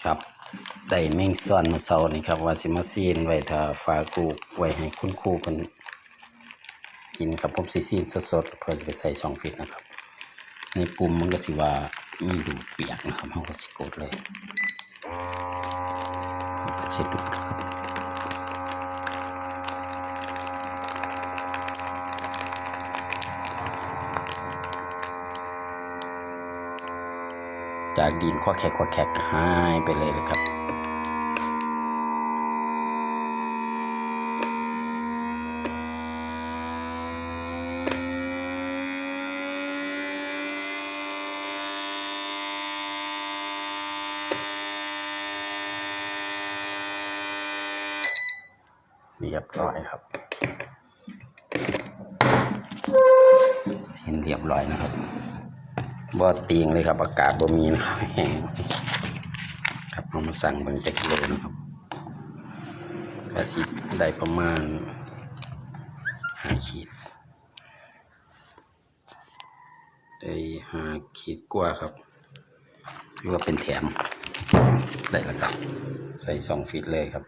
ครับได้แมงซ่อนมาเซานี่ครับว่าสิมาซีนไว้ถ้าฝากลูกไว้ให้คุณครูเพิ่นกินครับผมสิซีนสดๆเพื่อจะไปใส่ช่องฟิตนะครับในปุ่มมันก็สิว่ามีดูเปียกนะครับเฮาก็สิกดเลยก็เช็ดดูครับจากดินข้อแขกหายไปเลยนะครับเรียบร้อยครับเส้นเรียบร้อยนะครับบ่ตีงเลยครับอากาศบ่มีนะครับแห้งครับเอามาสั่งเบิ่งจักกิโลนะครับก็สิได้ประมาณ5 ขีดได้5 ขีดกว่าครับหรือว่าเป็นแถมได้แล้วครับใส่2 ฟีตเลยครับ